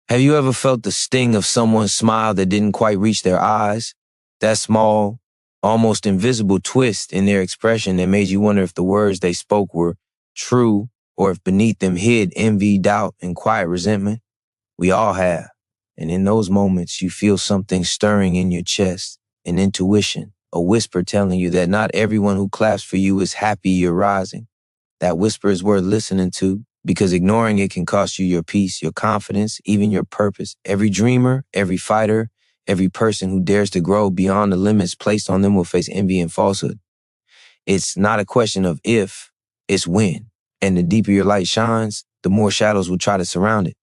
Have you ever felt the sting of someone's smile that didn't quite reach their eyes? That small, almost invisible twist in their expression that made you wonder if the words they spoke were true or if beneath them hid envy, doubt, and quiet resentment? We all have. And in those moments, you feel something stirring in your chest, an intuition, a whisper telling you that not everyone who claps for you is happy you're rising. That whisper is worth listening to because ignoring it can cost you your peace, your confidence, even your purpose. Every dreamer, every fighter, every person who dares to grow beyond the limits placed on them will face envy and falsehood. It's not a question of if, it's when. And the deeper your light shines, the more shadows will try to surround it.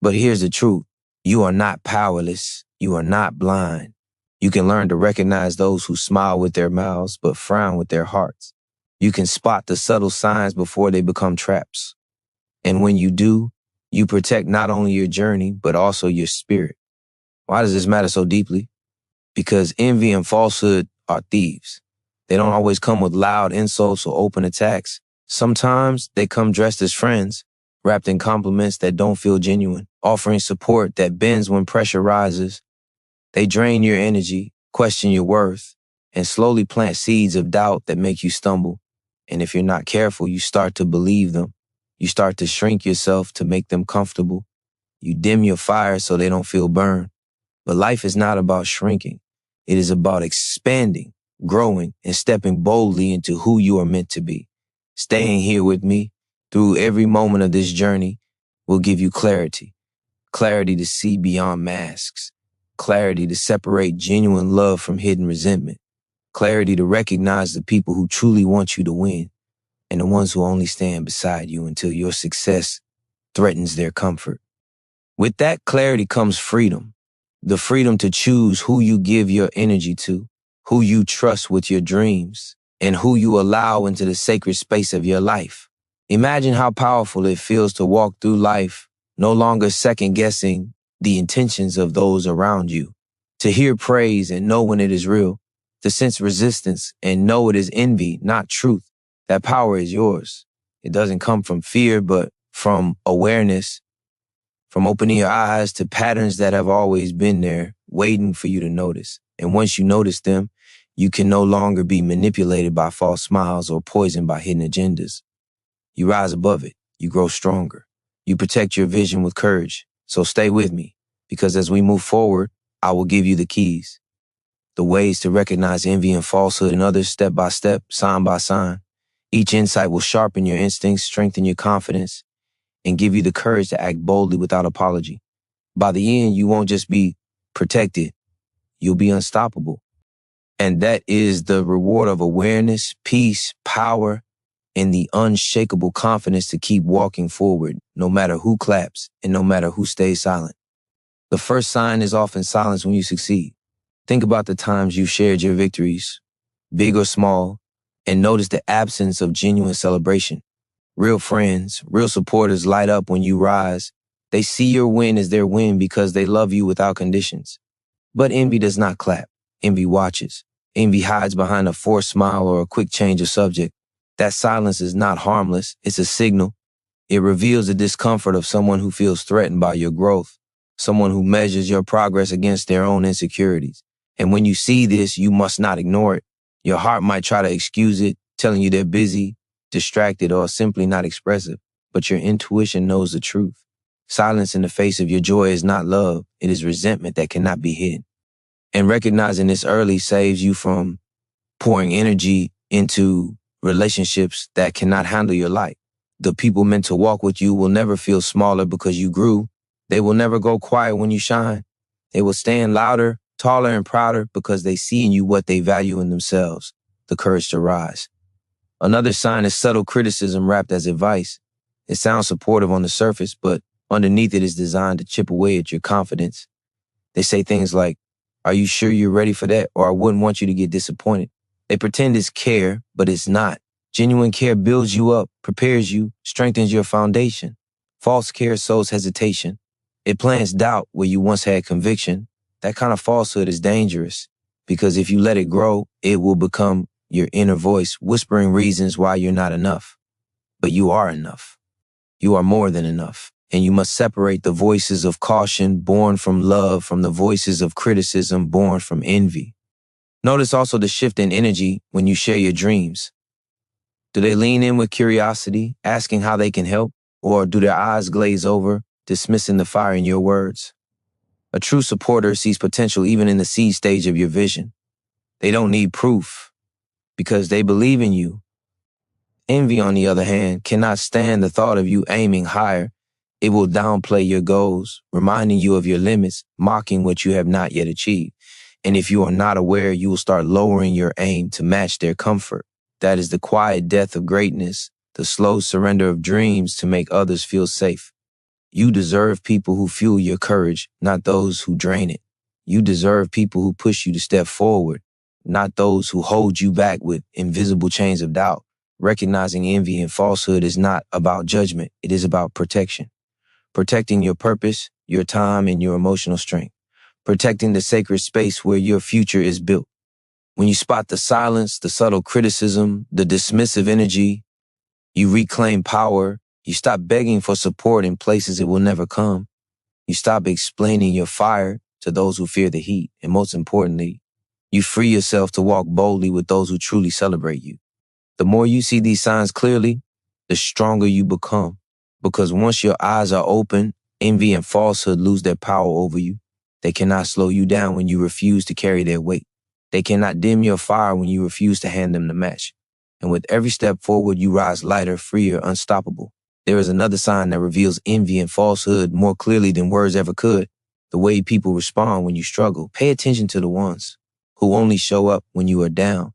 But here's the truth. You are not powerless. You are not blind. You can learn to recognize those who smile with their mouths but frown with their hearts. You can spot the subtle signs before they become traps. And when you do, you protect not only your journey, but also your spirit. Why does this matter so deeply? Because envy and falsehood are thieves. They don't always come with loud insults or open attacks. Sometimes they come dressed as friends, wrapped in compliments that don't feel genuine, offering support that bends when pressure rises. They drain your energy, question your worth, and slowly plant seeds of doubt that make you stumble. And if you're not careful, you start to believe them. You start to shrink yourself to make them comfortable. You dim your fire so they don't feel burned. But life is not about shrinking. It is about expanding, growing, and stepping boldly into who you are meant to be. Staying here with me through every moment of this journey will give you clarity. Clarity to see beyond masks. Clarity to separate genuine love from hidden resentment. Clarity to recognize the people who truly want you to win and the ones who only stand beside you until your success threatens their comfort. With that clarity comes freedom. The freedom to choose who you give your energy to, who you trust with your dreams, and who you allow into the sacred space of your life. Imagine how powerful it feels to walk through life, no longer second-guessing the intentions of those around you, to hear praise and know when it is real, to sense resistance and know it is envy, not truth. That power is yours. It doesn't come from fear, but from awareness, from opening your eyes to patterns that have always been there, waiting for you to notice. And once you notice them, you can no longer be manipulated by false smiles or poisoned by hidden agendas. You rise above it. You grow stronger. You protect your vision with courage. So stay with me, because as we move forward, I will give you the keys, the ways to recognize envy and falsehood in others step by step, sign by sign. Each insight will sharpen your instincts, strengthen your confidence, and give you the courage to act boldly without apology. By the end, you won't just be protected, you'll be unstoppable. And that is the reward of awareness, peace, power, and the unshakable confidence to keep walking forward, no matter who claps and no matter who stays silent. The first sign is often silence when you succeed. Think about the times you shared your victories, big or small, and notice the absence of genuine celebration. Real friends, real supporters light up when you rise. They see your win as their win because they love you without conditions. But envy does not clap. Envy watches. Envy hides behind a forced smile or a quick change of subject. That silence is not harmless. It's a signal. It reveals the discomfort of someone who feels threatened by your growth, someone who measures your progress against their own insecurities. And when you see this, you must not ignore it. Your heart might try to excuse it, telling you they're busy, distracted, or simply not expressive. But your intuition knows the truth. Silence in the face of your joy is not love. It is resentment that cannot be hidden. And recognizing this early saves you from pouring energy into relationships that cannot handle your light. The people meant to walk with you will never feel smaller because you grew. They will never go quiet when you shine. They will stand louder, taller, and prouder because they see in you what they value in themselves, the courage to rise. Another sign is subtle criticism wrapped as advice. It sounds supportive on the surface, but underneath it is designed to chip away at your confidence. They say things like, "Are you sure you're ready for that?" Or "I wouldn't want you to get disappointed." They pretend it's care, but it's not. Genuine care builds you up, prepares you, strengthens your foundation. False care sows hesitation. It plants doubt where you once had conviction. That kind of falsehood is dangerous because if you let it grow, it will become your inner voice whispering reasons why you're not enough. But you are enough. You are more than enough. And you must separate the voices of caution born from love from the voices of criticism born from envy. Notice also the shift in energy when you share your dreams. Do they lean in with curiosity, asking how they can help, or do their eyes glaze over, dismissing the fire in your words? A true supporter sees potential even in the seed stage of your vision. They don't need proof because they believe in you. Envy, on the other hand, cannot stand the thought of you aiming higher. It will downplay your goals, reminding you of your limits, mocking what you have not yet achieved. And if you are not aware, you will start lowering your aim to match their comfort. That is the quiet death of greatness, the slow surrender of dreams to make others feel safe. You deserve people who fuel your courage, not those who drain it. You deserve people who push you to step forward, not those who hold you back with invisible chains of doubt. Recognizing envy and falsehood is not about judgment. It is about protection. Protecting your purpose, your time, and your emotional strength. Protecting the sacred space where your future is built. When you spot the silence, the subtle criticism, the dismissive energy, you reclaim power. You stop begging for support in places it will never come. You stop explaining your fire to those who fear the heat. And most importantly, you free yourself to walk boldly with those who truly celebrate you. The more you see these signs clearly, the stronger you become. Because once your eyes are open, envy and falsehood lose their power over you. They cannot slow you down when you refuse to carry their weight. They cannot dim your fire when you refuse to hand them the match. And with every step forward, you rise lighter, freer, unstoppable. There is another sign that reveals envy and falsehood more clearly than words ever could. The way people respond when you struggle. Pay attention to the ones who only show up when you are down.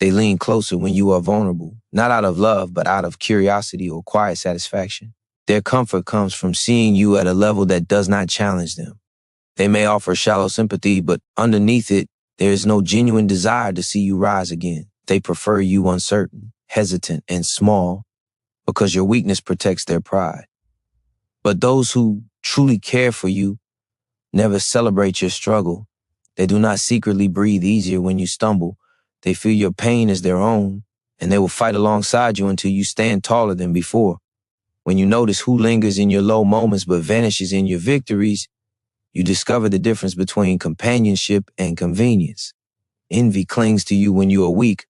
They lean closer when you are vulnerable, not out of love, but out of curiosity or quiet satisfaction. Their comfort comes from seeing you at a level that does not challenge them. They may offer shallow sympathy, but underneath it, there is no genuine desire to see you rise again. They prefer you uncertain, hesitant, and small because your weakness protects their pride. But those who truly care for you never celebrate your struggle. They do not secretly breathe easier when you stumble. They feel your pain as their own, and they will fight alongside you until you stand taller than before. When you notice who lingers in your low moments but vanishes in your victories, you discover the difference between companionship and convenience. Envy clings to you when you are weak,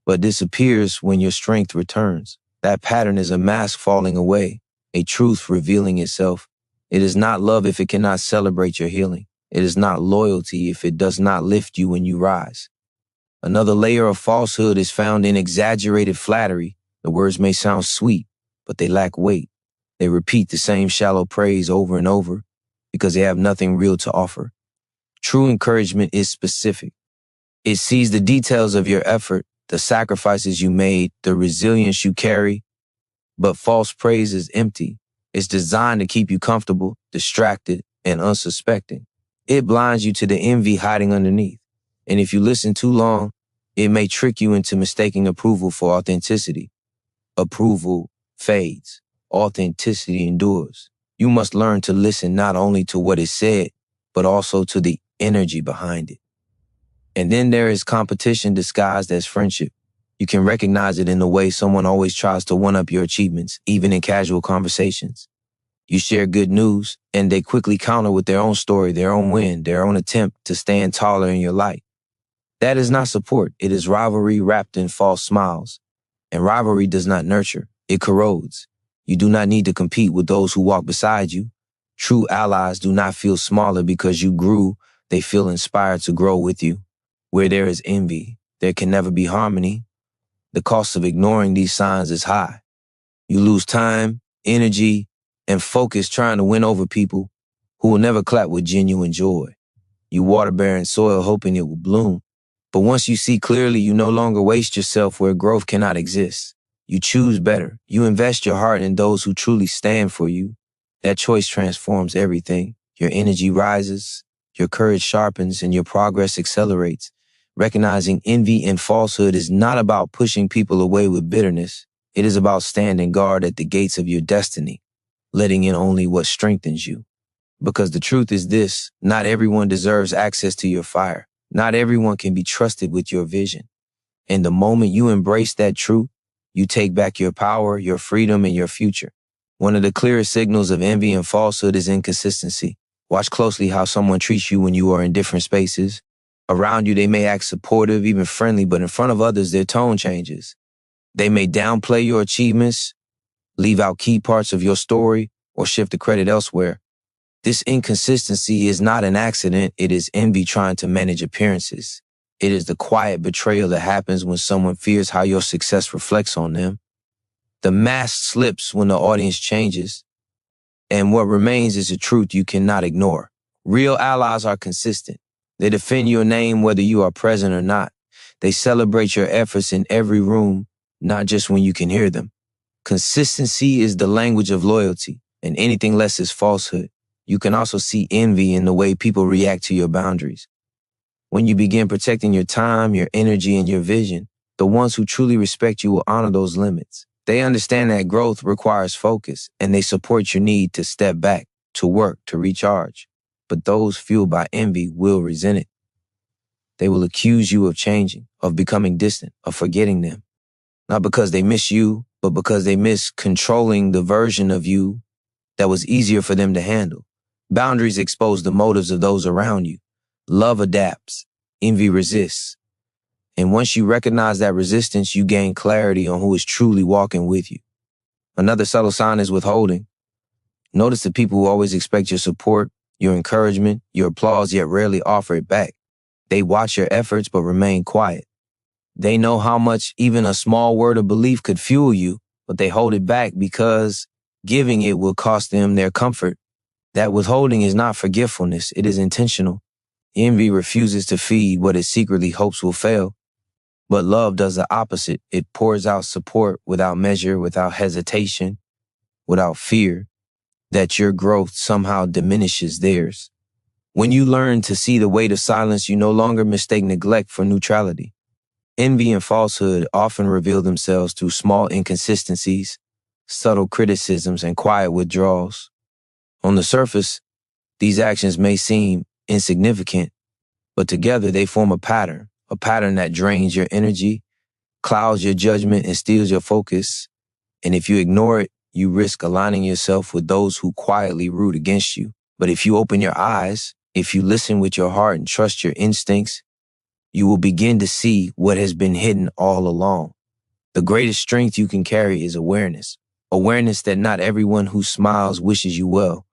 but disappears when your strength returns. That pattern is a mask falling away, a truth revealing itself. It is not love if it cannot celebrate your healing. It is not loyalty if it does not lift you when you rise. Another layer of falsehood is found in exaggerated flattery. The words may sound sweet, but they lack weight. They repeat the same shallow praise over and over because they have nothing real to offer. True encouragement is specific. It sees the details of your effort, the sacrifices you made, the resilience you carry. But false praise is empty. It's designed to keep you comfortable, distracted, and unsuspecting. It blinds you to the envy hiding underneath. And if you listen too long, it may trick you into mistaking approval for authenticity. Approval fades. Authenticity endures. You must learn to listen not only to what is said, but also to the energy behind it. And then there is competition disguised as friendship. You can recognize it in the way someone always tries to one-up your achievements, even in casual conversations. You share good news, and they quickly counter with their own story, their own win, their own attempt to stand taller in your light. That is not support. It is rivalry wrapped in false smiles. And rivalry does not nurture. It corrodes. You do not need to compete with those who walk beside you. True allies do not feel smaller because you grew. They feel inspired to grow with you. Where there is envy, there can never be harmony. The cost of ignoring these signs is high. You lose time, energy, and focus trying to win over people who will never clap with genuine joy. You water barren soil hoping it will bloom. But once you see clearly, you no longer waste yourself where growth cannot exist. You choose better. You invest your heart in those who truly stand for you. That choice transforms everything. Your energy rises, your courage sharpens, and your progress accelerates. Recognizing envy and falsehood is not about pushing people away with bitterness. It is about standing guard at the gates of your destiny, letting in only what strengthens you. Because the truth is this, not everyone deserves access to your fire. Not everyone can be trusted with your vision. And the moment you embrace that truth, you take back your power, your freedom, and your future. One of the clearest signals of envy and falsehood is inconsistency. Watch closely how someone treats you when you are in different spaces. Around you, they may act supportive, even friendly, but in front of others, their tone changes. They may downplay your achievements, leave out key parts of your story, or shift the credit elsewhere. This inconsistency is not an accident. It is envy trying to manage appearances. It is the quiet betrayal that happens when someone fears how your success reflects on them. The mask slips when the audience changes, and what remains is a truth you cannot ignore. Real allies are consistent. They defend your name whether you are present or not. They celebrate your efforts in every room, not just when you can hear them. Consistency is the language of loyalty, and anything less is falsehood. You can also see envy in the way people react to your boundaries. When you begin protecting your time, your energy, and your vision, the ones who truly respect you will honor those limits. They understand that growth requires focus, and they support your need to step back, to work, to recharge. But those fueled by envy will resent it. They will accuse you of changing, of becoming distant, of forgetting them. Not because they miss you, but because they miss controlling the version of you that was easier for them to handle. Boundaries expose the motives of those around you. Love adapts, envy resists. And once you recognize that resistance, you gain clarity on who is truly walking with you. Another subtle sign is withholding. Notice the people who always expect your support, your encouragement, your applause, yet rarely offer it back. They watch your efforts but remain quiet. They know how much even a small word of belief could fuel you, but they hold it back because giving it will cost them their comfort. That withholding is not forgetfulness, it is intentional. Envy refuses to feed what it secretly hopes will fail. But love does the opposite. It pours out support without measure, without hesitation, without fear that your growth somehow diminishes theirs. When you learn to see the weight of silence, you no longer mistake neglect for neutrality. Envy and falsehood often reveal themselves through small inconsistencies, subtle criticisms, and quiet withdrawals. On the surface, these actions may seem insignificant, but together they form a pattern that drains your energy, clouds your judgment, and steals your focus. And if you ignore it, you risk aligning yourself with those who quietly root against you. But if you open your eyes, if you listen with your heart and trust your instincts, you will begin to see what has been hidden all along. The greatest strength you can carry is awareness. Awareness that not everyone who smiles wishes you well.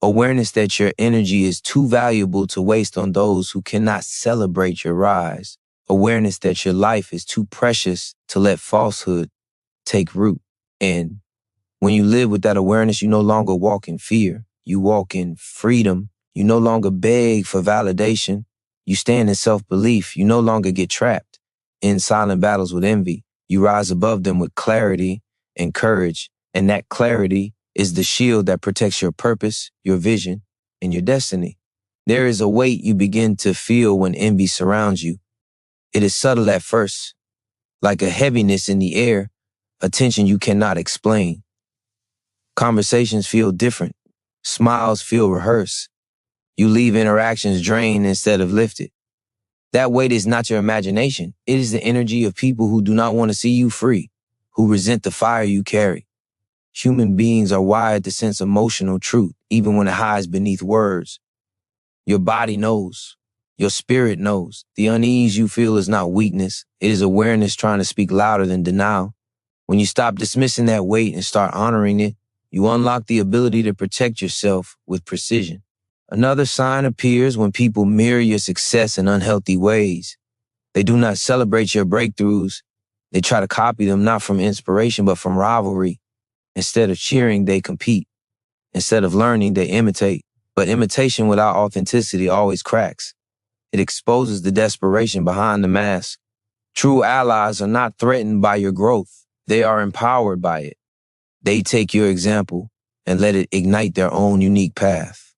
Awareness that your energy is too valuable to waste on those who cannot celebrate your rise. Awareness that your life is too precious to let falsehood take root. And when you live with that awareness, you no longer walk in fear. You walk in freedom. You no longer beg for validation. You stand in self-belief. You no longer get trapped in silent battles with envy. You rise above them with clarity and courage. And that clarity is the shield that protects your purpose, your vision, and your destiny. There is a weight you begin to feel when envy surrounds you. It is subtle at first, like a heaviness in the air, a tension you cannot explain. Conversations feel different. Smiles feel rehearsed. You leave interactions drained instead of lifted. That weight is not your imagination. It is the energy of people who do not want to see you free, who resent the fire you carry. Human beings are wired to sense emotional truth, even when it hides beneath words. Your body knows. Your spirit knows. The unease you feel is not weakness. It is awareness trying to speak louder than denial. When you stop dismissing that weight and start honoring it, you unlock the ability to protect yourself with precision. Another sign appears when people mirror your success in unhealthy ways. They do not celebrate your breakthroughs. They try to copy them not from inspiration, but from rivalry. Instead of cheering, they compete. Instead of learning, they imitate. But imitation without authenticity always cracks. It exposes the desperation behind the mask. True allies are not threatened by your growth. They are empowered by it. They take your example and let it ignite their own unique path.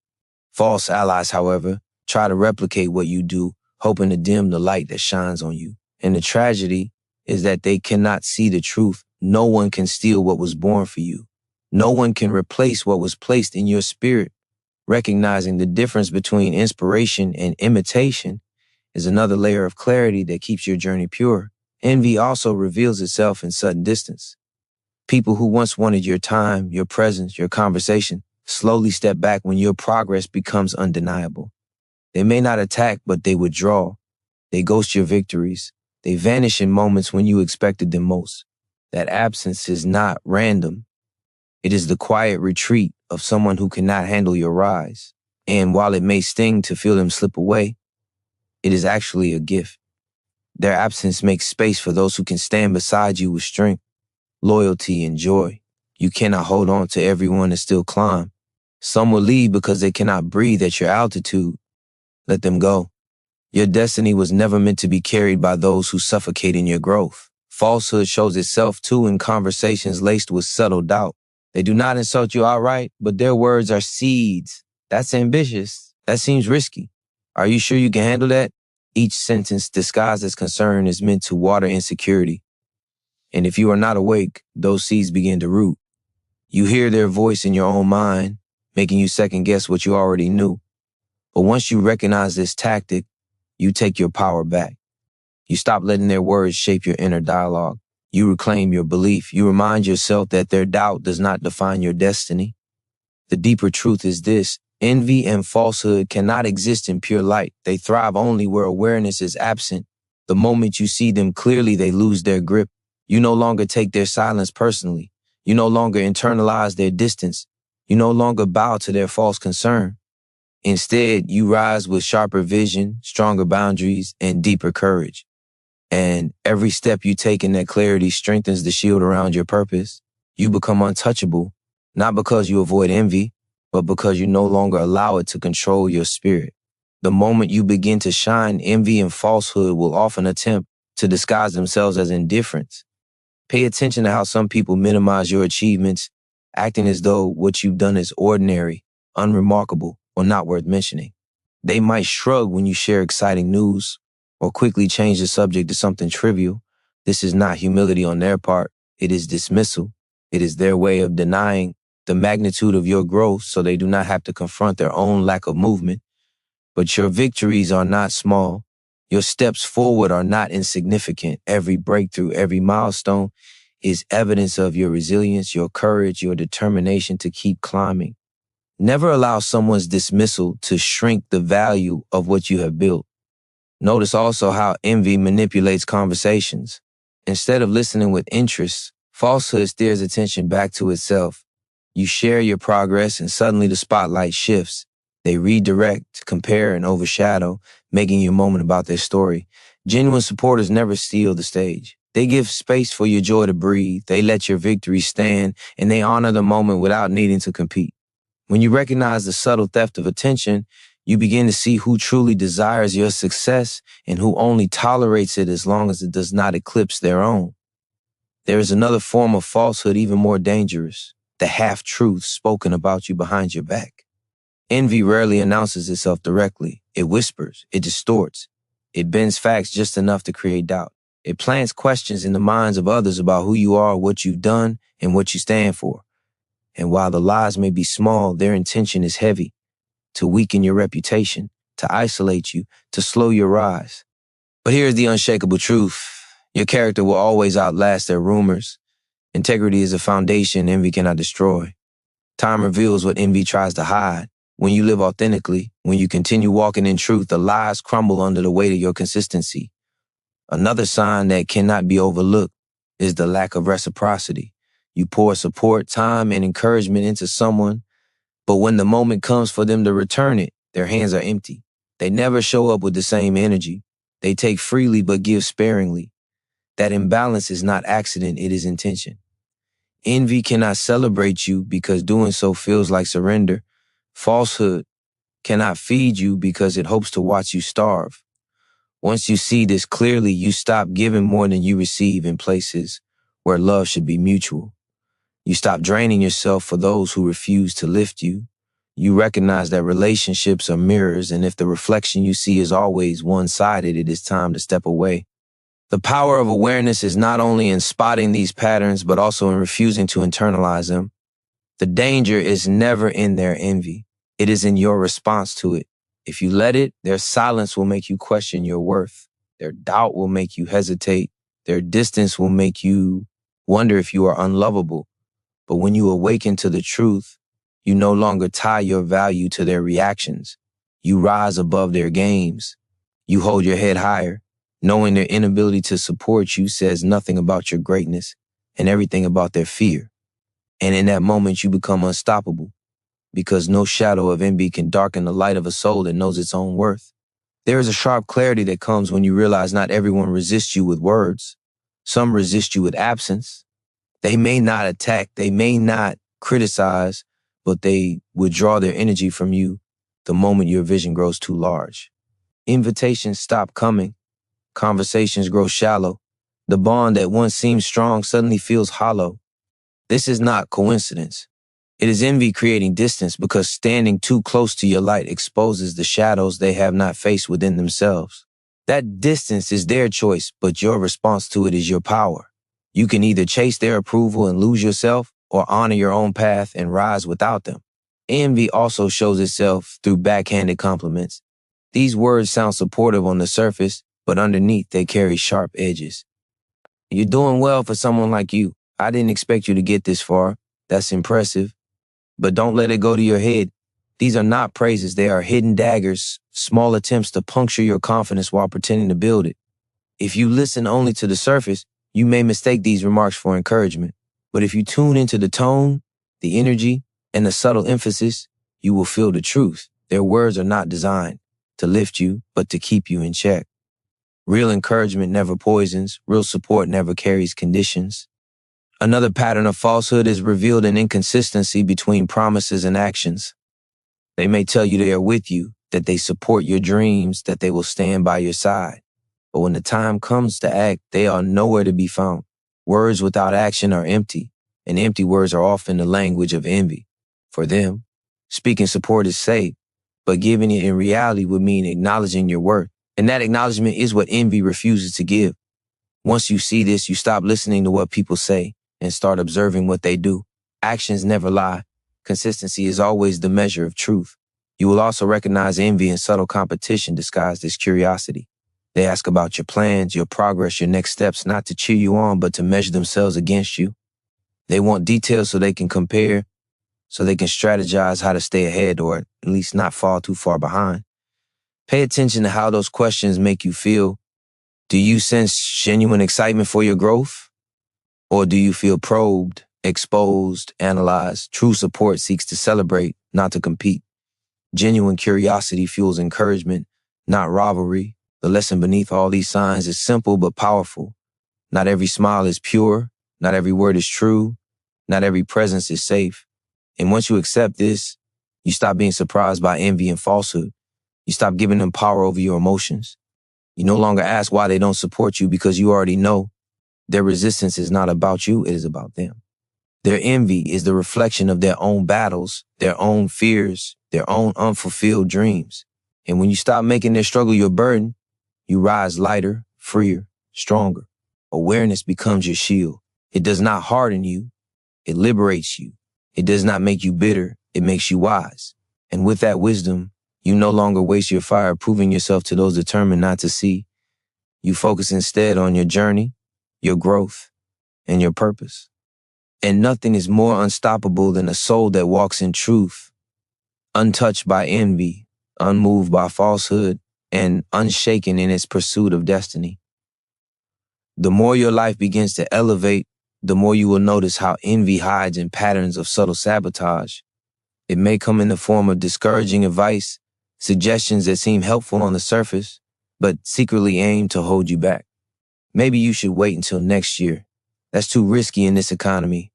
False allies, however, try to replicate what you do, hoping to dim the light that shines on you. And the tragedy is that they cannot see the truth. No one can steal what was born for you. No one can replace what was placed in your spirit. Recognizing the difference between inspiration and imitation is another layer of clarity that keeps your journey pure. Envy also reveals itself in sudden distance. People who once wanted your time, your presence, your conversation, slowly step back when your progress becomes undeniable. They may not attack, but they withdraw. They ghost your victories. They vanish in moments when you expected them most. That absence is not random. It is the quiet retreat of someone who cannot handle your rise. And while it may sting to feel them slip away, it is actually a gift. Their absence makes space for those who can stand beside you with strength, loyalty, and joy. You cannot hold on to everyone and still climb. Some will leave because they cannot breathe at your altitude. Let them go. Your destiny was never meant to be carried by those who suffocate in your growth. Falsehood shows itself too in conversations laced with subtle doubt. They do not insult you outright, but their words are seeds. That's ambitious. That seems risky. Are you sure you can handle that? Each sentence disguised as concern is meant to water insecurity. And if you are not awake, those seeds begin to root. You hear their voice in your own mind, making you second guess what you already knew. But once you recognize this tactic, you take your power back. You stop letting their words shape your inner dialogue. You reclaim your belief. You remind yourself that their doubt does not define your destiny. The deeper truth is this: envy and falsehood cannot exist in pure light. They thrive only where awareness is absent. The moment you see them clearly, they lose their grip. You no longer take their silence personally. You no longer internalize their distance. You no longer bow to their false concern. Instead, you rise with sharper vision, stronger boundaries, and deeper courage. And every step you take in that clarity strengthens the shield around your purpose. You become untouchable, not because you avoid envy, but because you no longer allow it to control your spirit. The moment you begin to shine, envy and falsehood will often attempt to disguise themselves as indifference. Pay attention to how some people minimize your achievements, acting as though what you've done is ordinary, unremarkable, or not worth mentioning. They might shrug when you share exciting news or quickly change the subject to something trivial. This is not humility on their part. It is dismissal. It is their way of denying the magnitude of your growth so they do not have to confront their own lack of movement. But your victories are not small. Your steps forward are not insignificant. Every breakthrough, every milestone is evidence of your resilience, your courage, your determination to keep climbing. Never allow someone's dismissal to shrink the value of what you have built. Notice also how envy manipulates conversations. Instead of listening with interest, falsehood steers attention back to itself. You share your progress and suddenly the spotlight shifts. They redirect, compare, and overshadow, making you a moment about their story. Genuine supporters never steal the stage. They give space for your joy to breathe. They let your victory stand, and they honor the moment without needing to compete. When you recognize the subtle theft of attention, you begin to see who truly desires your success and who only tolerates it as long as it does not eclipse their own. There is another form of falsehood even more dangerous: the half-truths spoken about you behind your back. Envy rarely announces itself directly. It whispers, it distorts, it bends facts just enough to create doubt. It plants questions in the minds of others about who you are, what you've done, and what you stand for. And while the lies may be small, their intention is heavy: to weaken your reputation, to isolate you, to slow your rise. But here's the unshakable truth: your character will always outlast their rumors. Integrity is a foundation envy cannot destroy. Time reveals what envy tries to hide. When you live authentically, when you continue walking in truth, the lies crumble under the weight of your consistency. Another sign that cannot be overlooked is the lack of reciprocity. You pour support, time, and encouragement into someone, but when the moment comes for them to return it, their hands are empty. They never show up with the same energy. They take freely but give sparingly. That imbalance is not accident, it is intention. Envy cannot celebrate you because doing so feels like surrender. Falsehood cannot feed you because it hopes to watch you starve. Once you see this clearly, you stop giving more than you receive in places where love should be mutual. You stop draining yourself for those who refuse to lift you. You recognize that relationships are mirrors, and if the reflection you see is always one-sided, it is time to step away. The power of awareness is not only in spotting these patterns, but also in refusing to internalize them. The danger is never in their envy. It is in your response to it. If you let it, their silence will make you question your worth. Their doubt will make you hesitate. Their distance will make you wonder if you are unlovable. But when you awaken to the truth, you no longer tie your value to their reactions. You rise above their games. You hold your head higher, knowing their inability to support you says nothing about your greatness and everything about their fear. And in that moment, you become unstoppable because no shadow of envy can darken the light of a soul that knows its own worth. There is a sharp clarity that comes when you realize not everyone resists you with words. Some resist you with absence. They may not attack, they may not criticize, but they withdraw their energy from you the moment your vision grows too large. Invitations stop coming. Conversations grow shallow. The bond that once seemed strong suddenly feels hollow. This is not coincidence. It is envy creating distance because standing too close to your light exposes the shadows they have not faced within themselves. That distance is their choice, but your response to it is your power. You can either chase their approval and lose yourself, or honor your own path and rise without them. Envy also shows itself through backhanded compliments. These words sound supportive on the surface, but underneath they carry sharp edges. You're doing well for someone like you. I didn't expect you to get this far. That's impressive. But don't let it go to your head. These are not praises. They are hidden daggers, small attempts to puncture your confidence while pretending to build it. If you listen only to the surface, you may mistake these remarks for encouragement. But if you tune into the tone, the energy, and the subtle emphasis, you will feel the truth. Their words are not designed to lift you, but to keep you in check. Real encouragement never poisons. Real support never carries conditions. Another pattern of falsehood is revealed in inconsistency between promises and actions. They may tell you they are with you, that they support your dreams, that they will stand by your side. But when the time comes to act, they are nowhere to be found. Words without action are empty, and empty words are often the language of envy. For them, speaking support is safe, but giving it in reality would mean acknowledging your worth. And that acknowledgement is what envy refuses to give. Once you see this, you stop listening to what people say and start observing what they do. Actions never lie. Consistency is always the measure of truth. You will also recognize envy in subtle competition disguised as curiosity. They ask about your plans, your progress, your next steps, not to cheer you on, but to measure themselves against you. They want details so they can compare, so they can strategize how to stay ahead or at least not fall too far behind. Pay attention to how those questions make you feel. Do you sense genuine excitement for your growth? Or do you feel probed, exposed, analyzed? True support seeks to celebrate, not to compete. Genuine curiosity fuels encouragement, not rivalry. The lesson beneath all these signs is simple but powerful. Not every smile is pure. Not every word is true. Not every presence is safe. And once you accept this, you stop being surprised by envy and falsehood. You stop giving them power over your emotions. You no longer ask why they don't support you because you already know their resistance is not about you, it is about them. Their envy is the reflection of their own battles, their own fears, their own unfulfilled dreams. And when you stop making their struggle your burden, you rise lighter, freer, stronger. Awareness becomes your shield. It does not harden you. It liberates you. It does not make you bitter. It makes you wise. And with that wisdom, you no longer waste your fire proving yourself to those determined not to see. You focus instead on your journey, your growth, and your purpose. And nothing is more unstoppable than a soul that walks in truth, untouched by envy, unmoved by falsehood, and unshaken in its pursuit of destiny. The more your life begins to elevate, the more you will notice how envy hides in patterns of subtle sabotage. It may come in the form of discouraging advice, suggestions that seem helpful on the surface, but secretly aim to hold you back. Maybe you should wait until next year. That's too risky in this economy.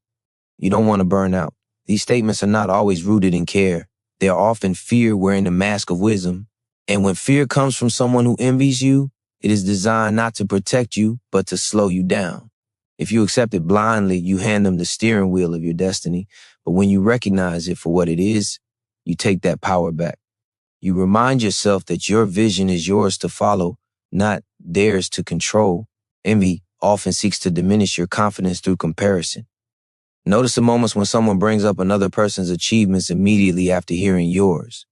You don't want to burn out. These statements are not always rooted in care. They are often fear wearing the mask of wisdom. And when fear comes from someone who envies you, it is designed not to protect you, but to slow you down. If you accept it blindly, you hand them the steering wheel of your destiny. But when you recognize it for what it is, you take that power back. You remind yourself that your vision is yours to follow, not theirs to control. Envy often seeks to diminish your confidence through comparison. Notice the moments when someone brings up another person's achievements immediately after hearing yours.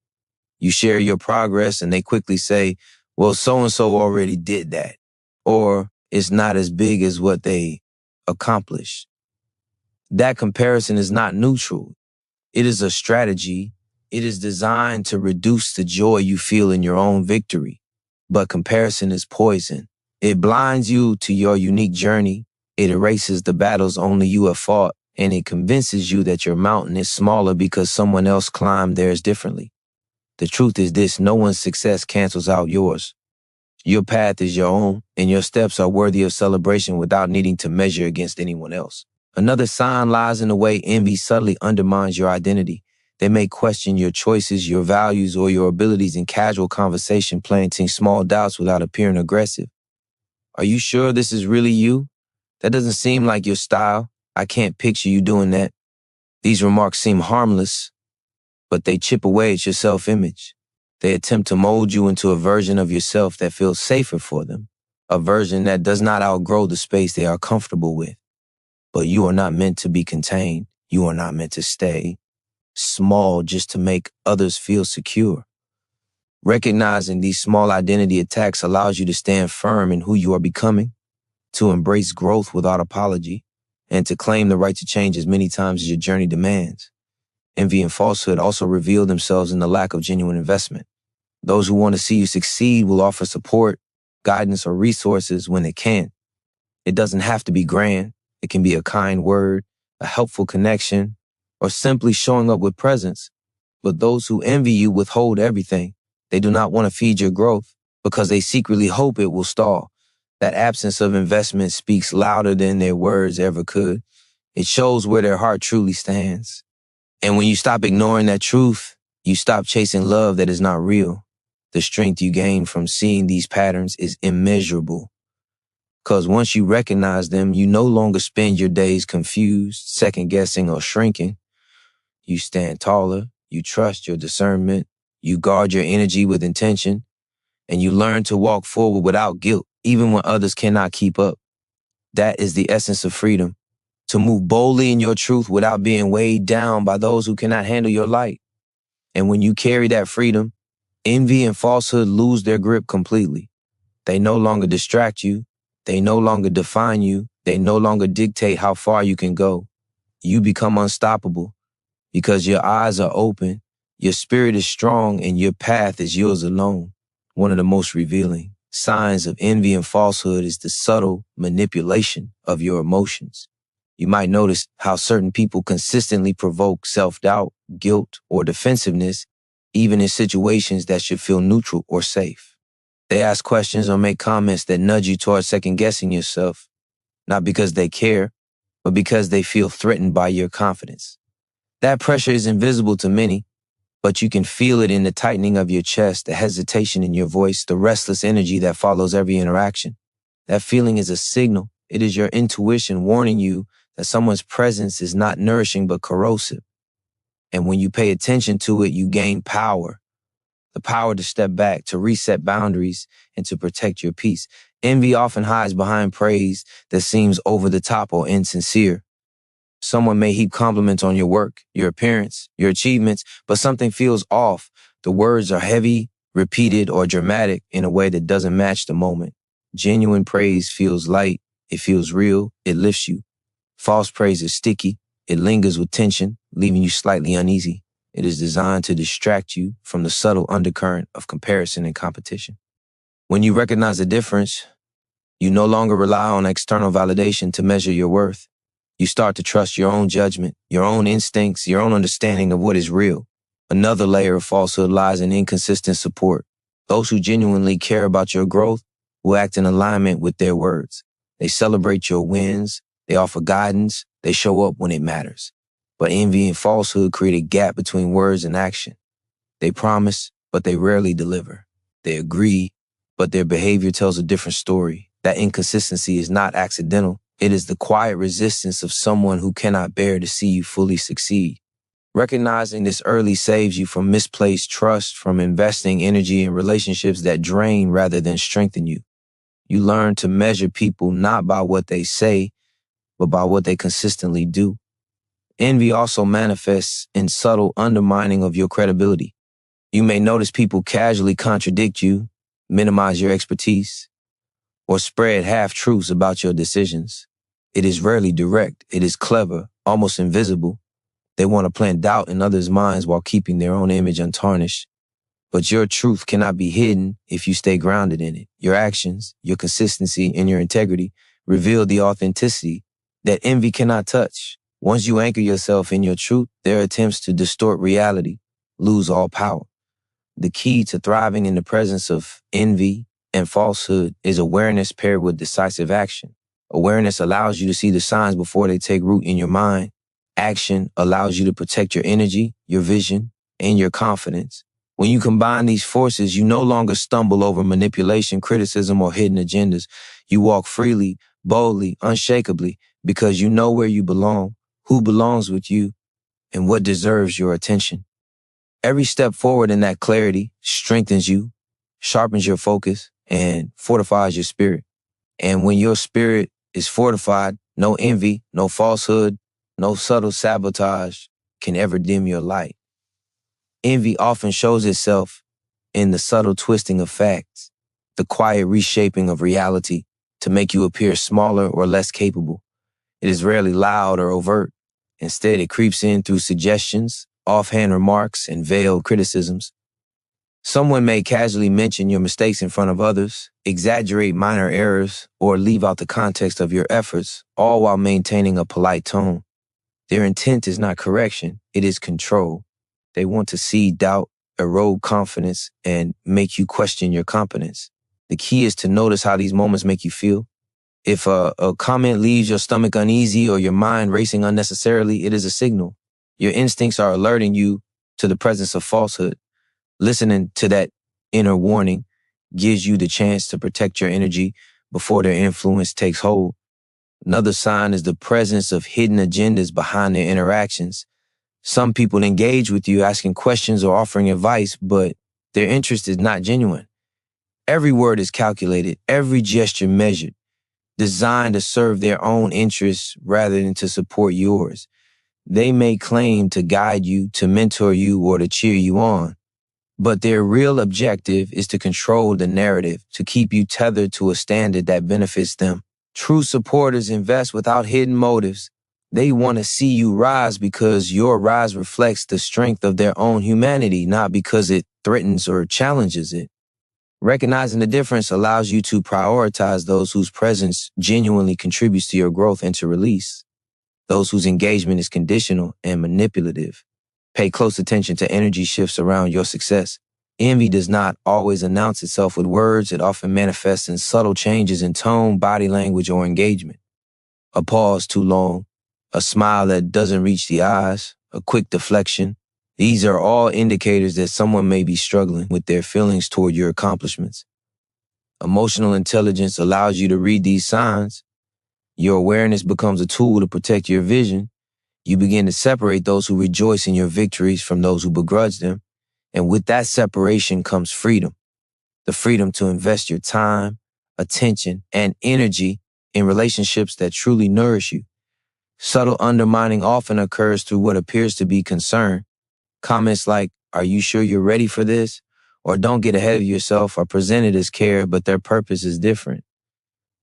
You share your progress and they quickly say, well, so-and-so already did that. Or it's not as big as what they accomplished. That comparison is not neutral. It is a strategy. It is designed to reduce the joy you feel in your own victory. But comparison is poison. It blinds you to your unique journey. It erases the battles only you have fought, and it convinces you that your mountain is smaller because someone else climbed theirs differently. The truth is this: no one's success cancels out yours. Your path is your own, and your steps are worthy of celebration without needing to measure against anyone else. Another sign lies in the way envy subtly undermines your identity. They may question your choices, your values, or your abilities in casual conversation, planting small doubts without appearing aggressive. Are you sure this is really you? That doesn't seem like your style. I can't picture you doing that. These remarks seem harmless, but they chip away at your self-image. They attempt to mold you into a version of yourself that feels safer for them, a version that does not outgrow the space they are comfortable with. But you are not meant to be contained. You are not meant to stay small just to make others feel secure. Recognizing these small identity attacks allows you to stand firm in who you are becoming, to embrace growth without apology, and to claim the right to change as many times as your journey demands. Envy and falsehood also reveal themselves in the lack of genuine investment. Those who want to see you succeed will offer support, guidance, or resources when they can. It doesn't have to be grand. It can be a kind word, a helpful connection, or simply showing up with presence. But those who envy you withhold everything. They do not want to feed your growth because they secretly hope it will stall. That absence of investment speaks louder than their words ever could. It shows where their heart truly stands. And when you stop ignoring that truth, you stop chasing love that is not real. The strength you gain from seeing these patterns is immeasurable. Because once you recognize them, you no longer spend your days confused, second-guessing, or shrinking. You stand taller, you trust your discernment, you guard your energy with intention, and you learn to walk forward without guilt, even when others cannot keep up. That is the essence of freedom, to move boldly in your truth without being weighed down by those who cannot handle your light. And when you carry that freedom, envy and falsehood lose their grip completely. They no longer distract you. They no longer define you. They no longer dictate how far you can go. You become unstoppable because your eyes are open, your spirit is strong, and your path is yours alone. One of the most revealing signs of envy and falsehood is the subtle manipulation of your emotions. You might notice how certain people consistently provoke self-doubt, guilt, or defensiveness, even in situations that should feel neutral or safe. They ask questions or make comments that nudge you towards second-guessing yourself, not because they care, but because they feel threatened by your confidence. That pressure is invisible to many, but you can feel it in the tightening of your chest, the hesitation in your voice, the restless energy that follows every interaction. That feeling is a signal. It is your intuition warning you that someone's presence is not nourishing but corrosive. And when you pay attention to it, you gain power. The power to step back, to reset boundaries, and to protect your peace. Envy often hides behind praise that seems over the top or insincere. Someone may heap compliments on your work, your appearance, your achievements, but something feels off. The words are heavy, repeated, or dramatic in a way that doesn't match the moment. Genuine praise feels light, it feels real, it lifts you. False praise is sticky, it lingers with tension, leaving you slightly uneasy. It is designed to distract you from the subtle undercurrent of comparison and competition. When you recognize the difference, you no longer rely on external validation to measure your worth. You start to trust your own judgment, your own instincts, your own understanding of what is real. Another layer of falsehood lies in inconsistent support. Those who genuinely care about your growth will act in alignment with their words. They celebrate your wins, they offer guidance, they show up when it matters. But envy and falsehood create a gap between words and action. They promise, but they rarely deliver. They agree, but their behavior tells a different story. That inconsistency is not accidental. It is the quiet resistance of someone who cannot bear to see you fully succeed. Recognizing this early saves you from misplaced trust, from investing energy in relationships that drain rather than strengthen you. You learn to measure people not by what they say, but by what they consistently do. Envy also manifests in subtle undermining of your credibility. You may notice people casually contradict you, minimize your expertise, or spread half-truths about your decisions. It is rarely direct. It is clever, almost invisible. They want to plant doubt in others' minds while keeping their own image untarnished. But your truth cannot be hidden if you stay grounded in it. Your actions, your consistency, and your integrity reveal the authenticity that envy cannot touch. Once you anchor yourself in your truth, their attempts to distort reality lose all power. The key to thriving in the presence of envy and falsehood is awareness paired with decisive action. Awareness allows you to see the signs before they take root in your mind. Action allows you to protect your energy, your vision, and your confidence. When you combine these forces, you no longer stumble over manipulation, criticism, or hidden agendas. You walk freely, boldly, unshakably, because you know where you belong, who belongs with you, and what deserves your attention. Every step forward in that clarity strengthens you, sharpens your focus, and fortifies your spirit. And when your spirit is fortified, no envy, no falsehood, no subtle sabotage can ever dim your light. Envy often shows itself in the subtle twisting of facts, the quiet reshaping of reality to make you appear smaller or less capable. It is rarely loud or overt. Instead, it creeps in through suggestions, offhand remarks, and veiled criticisms. Someone may casually mention your mistakes in front of others, exaggerate minor errors, or leave out the context of your efforts, all while maintaining a polite tone. Their intent is not correction, it is control. They want to seed doubt, erode confidence, and make you question your competence. The key is to notice how these moments make you feel. If a comment leaves your stomach uneasy or your mind racing unnecessarily, it is a signal. Your instincts are alerting you to the presence of falsehood. Listening to that inner warning gives you the chance to protect your energy before their influence takes hold. Another sign is the presence of hidden agendas behind their interactions. Some people engage with you asking questions or offering advice, but their interest is not genuine. Every word is calculated, every gesture measured, designed to serve their own interests rather than to support yours. They may claim to guide you, to mentor you, or to cheer you on, but their real objective is to control the narrative, to keep you tethered to a standard that benefits them. True supporters invest without hidden motives. They want to see you rise because your rise reflects the strength of their own humanity, not because it threatens or challenges it. Recognizing the difference allows you to prioritize those whose presence genuinely contributes to your growth and to release. Those whose engagement is conditional and manipulative. Pay close attention to energy shifts around your success. Envy does not always announce itself with words. It often manifests in subtle changes in tone, body language, or engagement. A pause too long, a smile that doesn't reach the eyes, a quick deflection. These are all indicators that someone may be struggling with their feelings toward your accomplishments. Emotional intelligence allows you to read these signs. Your awareness becomes a tool to protect your vision. You begin to separate those who rejoice in your victories from those who begrudge them. And with that separation comes freedom. The freedom to invest your time, attention, and energy in relationships that truly nourish you. Subtle undermining often occurs through what appears to be concern. Comments like, "Are you sure you're ready for this?" or "Don't get ahead of yourself" are presented as care, but their purpose is different.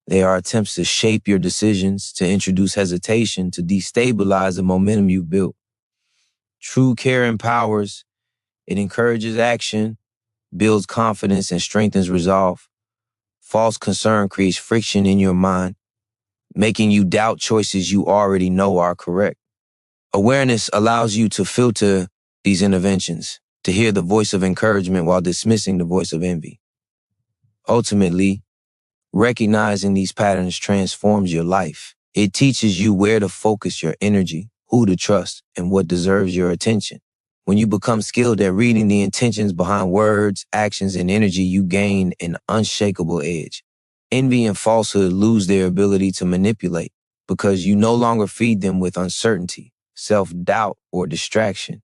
They are attempts to shape your decisions, to introduce hesitation, to destabilize the momentum you've built. True care empowers. It encourages action, builds confidence, and strengthens resolve. False concern creates friction in your mind, making you doubt choices you already know are correct. Awareness allows you to filter these interventions, to hear the voice of encouragement while dismissing the voice of envy. Ultimately, recognizing these patterns transforms your life. It teaches you where to focus your energy, who to trust, and what deserves your attention. When you become skilled at reading the intentions behind words, actions, and energy, you gain an unshakable edge. Envy and falsehood lose their ability to manipulate because you no longer feed them with uncertainty, self-doubt, or distraction.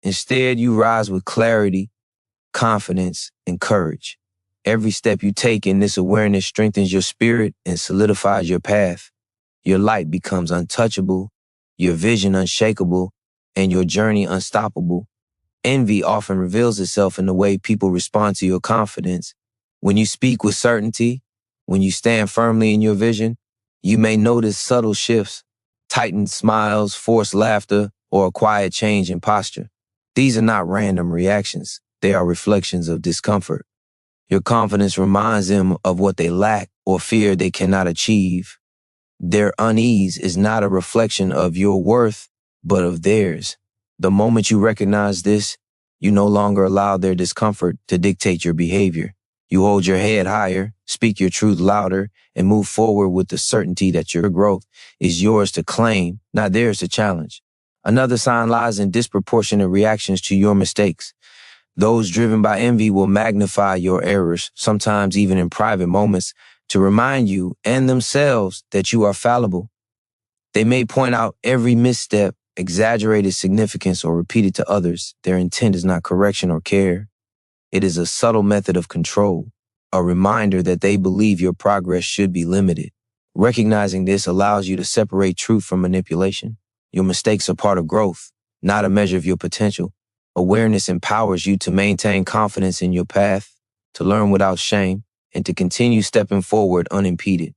Instead, you rise with clarity, confidence, and courage. Every step you take in this awareness strengthens your spirit and solidifies your path. Your light becomes untouchable, your vision unshakable, and your journey unstoppable. Envy often reveals itself in the way people respond to your confidence. When you speak with certainty, when you stand firmly in your vision, You may notice subtle shifts, tightened smiles, forced laughter, or a quiet change in posture. These are not random reactions. They are reflections of discomfort. Your confidence reminds them of what they lack or fear they cannot achieve. Their unease is not a reflection of your worth, but of theirs. The moment you recognize this, you no longer allow their discomfort to dictate your behavior. You hold your head higher, speak your truth louder, and move forward with the certainty that your growth is yours to claim, not theirs to challenge. Another sign lies in disproportionate reactions to your mistakes. Those driven by envy will magnify your errors, sometimes even in private moments, to remind you and themselves that you are fallible. They may point out every misstep, exaggerate its significance, or repeat it to others. Their intent is not correction or care. It is a subtle method of control, a reminder that they believe your progress should be limited. Recognizing this allows you to separate truth from manipulation. Your mistakes are part of growth, not a measure of your potential. Awareness empowers you to maintain confidence in your path, to learn without shame, and to continue stepping forward unimpeded.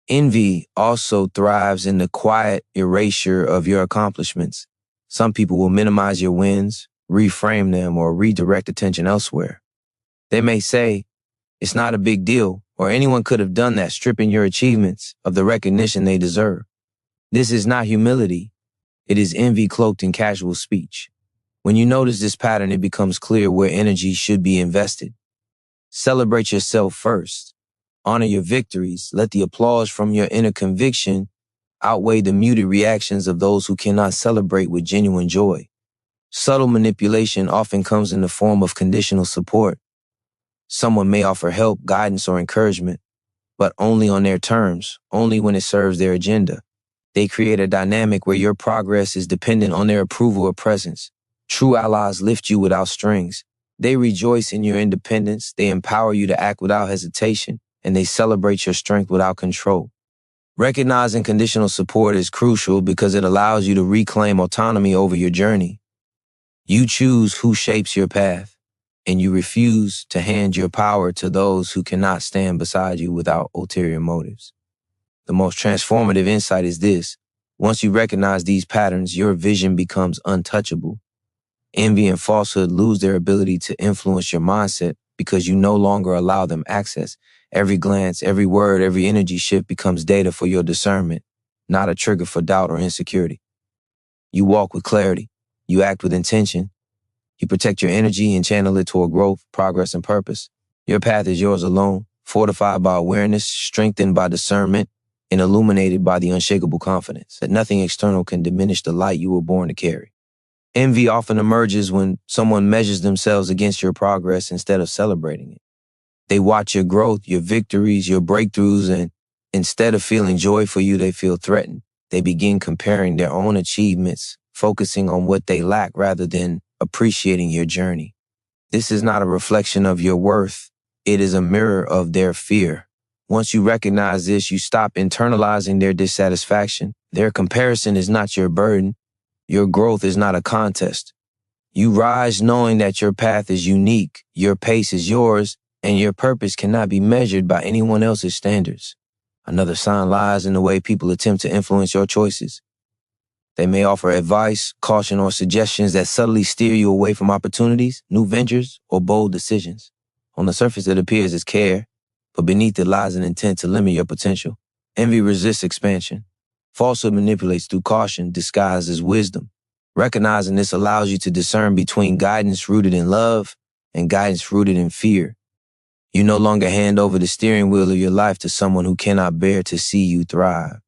Envy also thrives in the quiet erasure of your accomplishments. Some people will minimize your wins, reframe them, or redirect attention elsewhere. They may say, "It's not a big deal," or "Anyone could have done that," stripping your achievements of the recognition they deserve. This is not humility. It is envy cloaked in casual speech. When you notice this pattern, it becomes clear where energy should be invested. Celebrate yourself first. Honor your victories. Let the applause from your inner conviction outweigh the muted reactions of those who cannot celebrate with genuine joy. Subtle manipulation often comes in the form of conditional support. Someone may offer help, guidance, or encouragement, but only on their terms, only when it serves their agenda. They create a dynamic where your progress is dependent on their approval or presence. True allies lift you without strings. They rejoice in your independence, they empower you to act without hesitation, and they celebrate your strength without control. Recognizing conditional support is crucial because it allows you to reclaim autonomy over your journey. You choose who shapes your path, and you refuse to hand your power to those who cannot stand beside you without ulterior motives. The most transformative insight is this: once you recognize these patterns, your vision becomes untouchable. Envy and falsehood lose their ability to influence your mindset because you no longer allow them access. Every glance, every word, every energy shift becomes data for your discernment, not a trigger for doubt or insecurity. You walk with clarity. You act with intention. You protect your energy and channel it toward growth, progress, and purpose. Your path is yours alone, fortified by awareness, strengthened by discernment, and illuminated by the unshakable confidence that nothing external can diminish the light you were born to carry. Envy often emerges when someone measures themselves against your progress instead of celebrating it. They watch your growth, your victories, your breakthroughs, and instead of feeling joy for you, they feel threatened. They begin comparing their own achievements, focusing on what they lack rather than appreciating your journey. This is not a reflection of your worth. It is a mirror of their fear. Once you recognize this, you stop internalizing their dissatisfaction. Their comparison is not your burden. Your growth is not a contest. You rise knowing that your path is unique, your pace is yours, and your purpose cannot be measured by anyone else's standards. Another sign lies in the way people attempt to influence your choices. They may offer advice, caution, or suggestions that subtly steer you away from opportunities, new ventures, or bold decisions. On the surface, it appears as care, but beneath it lies an intent to limit your potential. Envy resists expansion. Falsehood manipulates through caution, disguised as wisdom. Recognizing this allows you to discern between guidance rooted in love and guidance rooted in fear. You no longer hand over the steering wheel of your life to someone who cannot bear to see you thrive.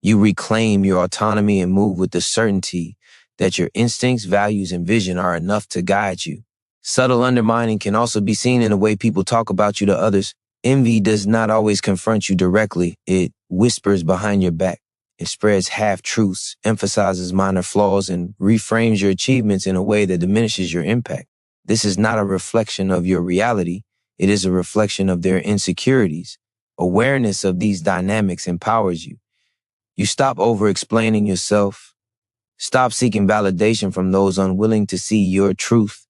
You reclaim your autonomy and move with the certainty that your instincts, values, and vision are enough to guide you. Subtle undermining can also be seen in the way people talk about you to others. Envy does not always confront you directly. It whispers behind your back. It spreads half-truths, emphasizes minor flaws, and reframes your achievements in a way that diminishes your impact. This is not a reflection of your reality. It is a reflection of their insecurities. Awareness of these dynamics empowers you. You stop over-explaining yourself, stop seeking validation from those unwilling to see your truth,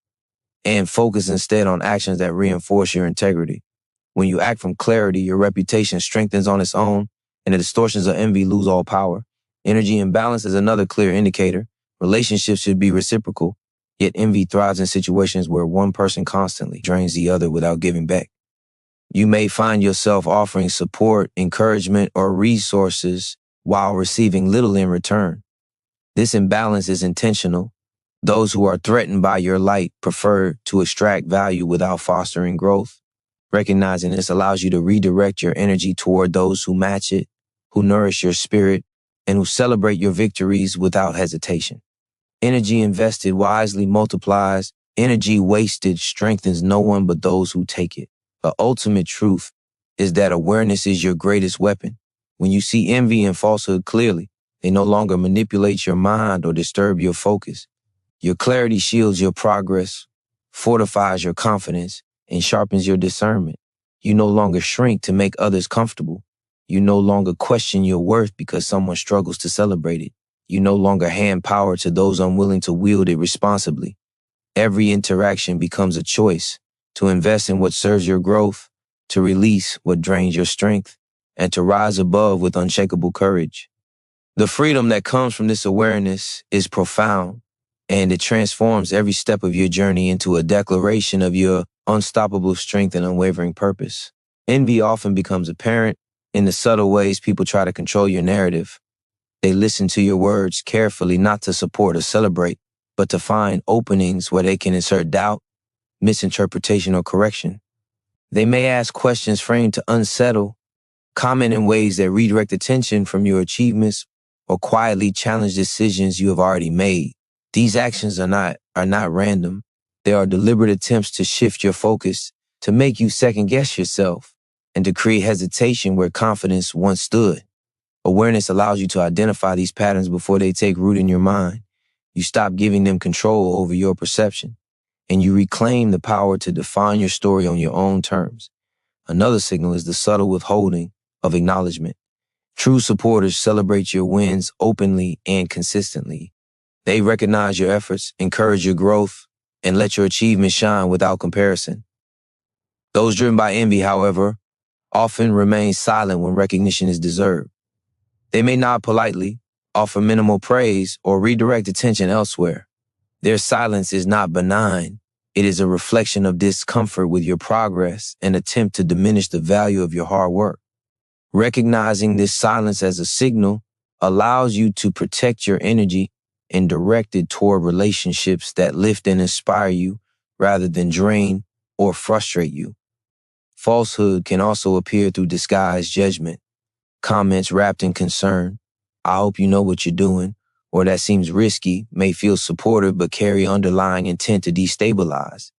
and focus instead on actions that reinforce your integrity. When you act from clarity, your reputation strengthens on its own, and the distortions of envy lose all power. Energy imbalance is another clear indicator. Relationships should be reciprocal, yet envy thrives in situations where one person constantly drains the other without giving back. You may find yourself offering support, encouragement, or resources while receiving little in return. This imbalance is intentional. Those who are threatened by your light prefer to extract value without fostering growth. Recognizing this allows you to redirect your energy toward those who match it, who nourish your spirit, and who celebrate your victories without hesitation. Energy invested wisely multiplies. Energy wasted strengthens no one but those who take it. The ultimate truth is that awareness is your greatest weapon. When you see envy and falsehood clearly, they no longer manipulate your mind or disturb your focus. Your clarity shields your progress, fortifies your confidence, and sharpens your discernment. You no longer shrink to make others comfortable. You no longer question your worth because someone struggles to celebrate it. You no longer hand power to those unwilling to wield it responsibly. Every interaction becomes a choice to invest in what serves your growth, to release what drains your strength, and to rise above with unshakable courage. The freedom that comes from this awareness is profound, and it transforms every step of your journey into a declaration of your unstoppable strength and unwavering purpose. Envy often becomes apparent in the subtle ways people try to control your narrative. They listen to your words carefully, not to support or celebrate, but to find openings where they can insert doubt, misinterpretation, or correction. They may ask questions framed to unsettle, comment in ways that redirect attention from your achievements, or quietly challenge decisions you have already made. These actions are not random. They are deliberate attempts to shift your focus, to make you second-guess yourself, and to create hesitation where confidence once stood. Awareness allows you to identify these patterns before they take root in your mind. You stop giving them control over your perception, and you reclaim the power to define your story on your own terms. Another signal is the subtle withholding of acknowledgement. True supporters celebrate your wins openly and consistently. They recognize your efforts, encourage your growth, and let your achievements shine without comparison. Those driven by envy, however, often remain silent when recognition is deserved. They may nod politely, offer minimal praise, or redirect attention elsewhere. Their silence is not benign. It is a reflection of discomfort with your progress, an attempt to diminish the value of your hard work. Recognizing this silence as a signal allows you to protect your energy and direct it toward relationships that lift and inspire you rather than drain or frustrate you. Falsehood can also appear through disguised judgment. Comments wrapped in concern, "I hope you know what you're doing," or "that seems risky," may feel supportive but carry underlying intent to destabilize.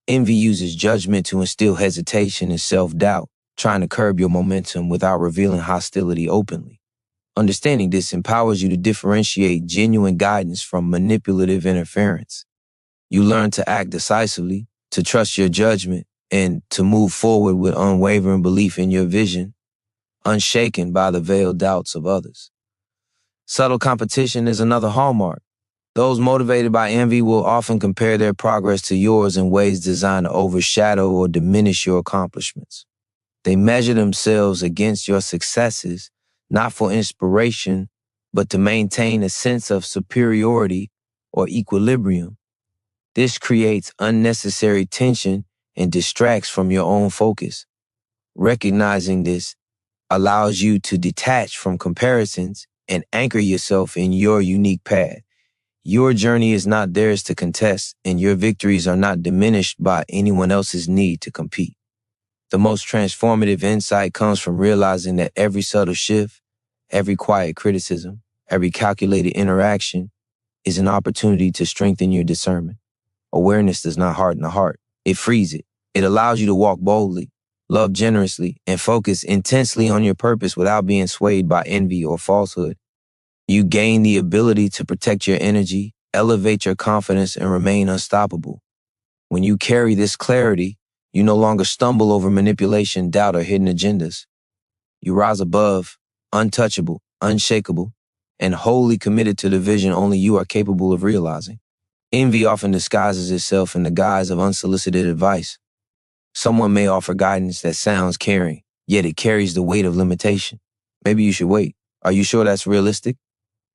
Envy uses judgment to instill hesitation and self-doubt, trying to curb your momentum without revealing hostility openly. Understanding this empowers you to differentiate genuine guidance from manipulative interference. You learn to act decisively, to trust your judgment, and to move forward with unwavering belief in your vision, unshaken by the veiled doubts of others. Subtle competition is another hallmark. Those motivated by envy will often compare their progress to yours in ways designed to overshadow or diminish your accomplishments. They measure themselves against your successes, not for inspiration, but to maintain a sense of superiority or equilibrium. This creates unnecessary tension and distracts from your own focus. Recognizing this allows you to detach from comparisons and anchor yourself in your unique path. Your journey is not theirs to contest, and your victories are not diminished by anyone else's need to compete. The most transformative insight comes from realizing that every subtle shift, every quiet criticism, every calculated interaction is an opportunity to strengthen your discernment. Awareness does not harden the heart. It frees it. It allows you to walk boldly, love generously, and focus intensely on your purpose without being swayed by envy or falsehood. You gain the ability to protect your energy, elevate your confidence, and remain unstoppable. When you carry this clarity, you no longer stumble over manipulation, doubt, or hidden agendas. You rise above, untouchable, unshakable, and wholly committed to the vision only you are capable of realizing. Envy often disguises itself in the guise of unsolicited advice. Someone may offer guidance that sounds caring, yet it carries the weight of limitation. Maybe you should wait. Are you sure that's realistic?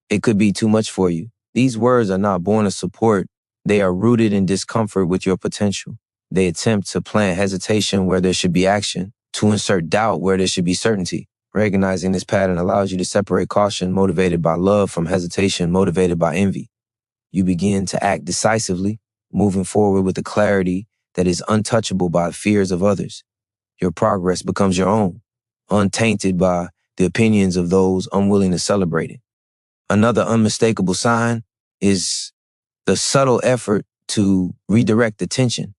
It could be too much for you. These words are not born of support. They are rooted in discomfort with your potential. They attempt to plant hesitation where there should be action, to insert doubt where there should be certainty. Recognizing this pattern allows you to separate caution motivated by love from hesitation motivated by envy. You begin to act decisively, moving forward with a clarity that is untouchable by the fears of others. Your progress becomes your own, untainted by the opinions of those unwilling to celebrate it. Another unmistakable sign is the subtle effort to redirect attention.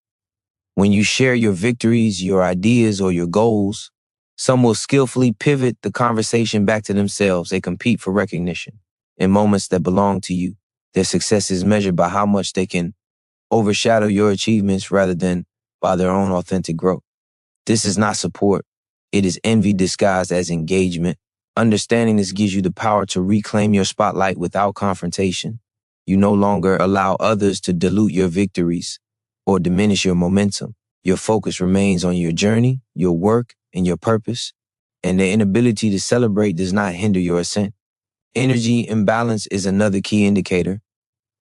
When you share your victories, your ideas, or your goals, some will skillfully pivot the conversation back to themselves. They compete for recognition in moments that belong to you. Their success is measured by how much they can overshadow your achievements rather than by their own authentic growth. This is not support. It is envy disguised as engagement. Understanding this gives you the power to reclaim your spotlight without confrontation. You no longer allow others to dilute your victories or diminish your momentum. Your focus remains on your journey, your work, and your purpose, and the inability to celebrate does not hinder your ascent. Energy imbalance is another key indicator.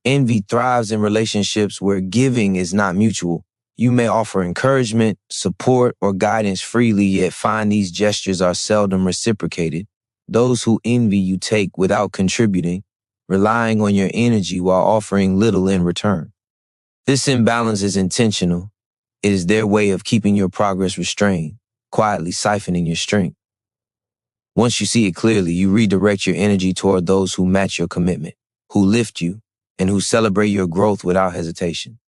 Envy thrives in relationships where giving is not mutual. You may offer encouragement, support, or guidance freely, yet find these gestures are seldom reciprocated. Those who envy you take without contributing, relying on your energy while offering little in return. This imbalance is intentional. It is their way of keeping your progress restrained, quietly siphoning your strength. Once you see it clearly, you redirect your energy toward those who match your commitment, who lift you, and who celebrate your growth without hesitation.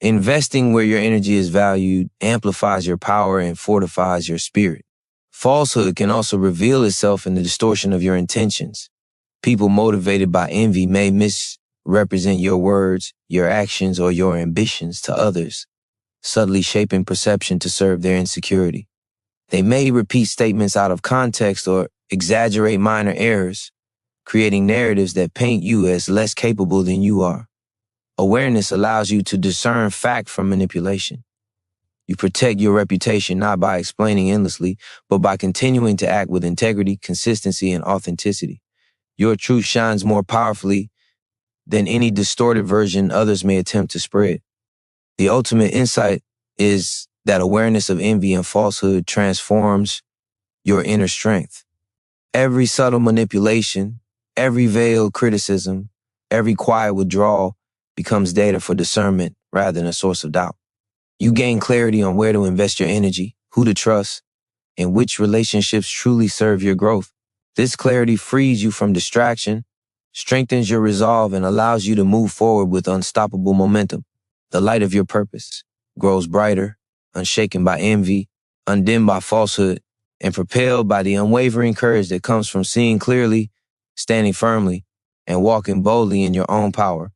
Investing where your energy is valued amplifies your power and fortifies your spirit. Falsehood can also reveal itself in the distortion of your intentions. People motivated by envy may misrepresent your words, your actions, or your ambitions to others, subtly shaping perception to serve their insecurity. They may repeat statements out of context or exaggerate minor errors, creating narratives that paint you as less capable than you are. Awareness allows you to discern fact from manipulation. You protect your reputation not by explaining endlessly, but by continuing to act with integrity, consistency, and authenticity. Your truth shines more powerfully than any distorted version others may attempt to spread. The ultimate insight is that awareness of envy and falsehood transforms your inner strength. Every subtle manipulation, every veiled criticism, every quiet withdrawal becomes data for discernment rather than a source of doubt. You gain clarity on where to invest your energy, who to trust, and which relationships truly serve your growth. This clarity frees you from distraction, strengthens your resolve, and allows you to move forward with unstoppable momentum. The light of your purpose grows brighter, unshaken by envy, undimmed by falsehood, and propelled by the unwavering courage that comes from seeing clearly, standing firmly, and walking boldly in your own power.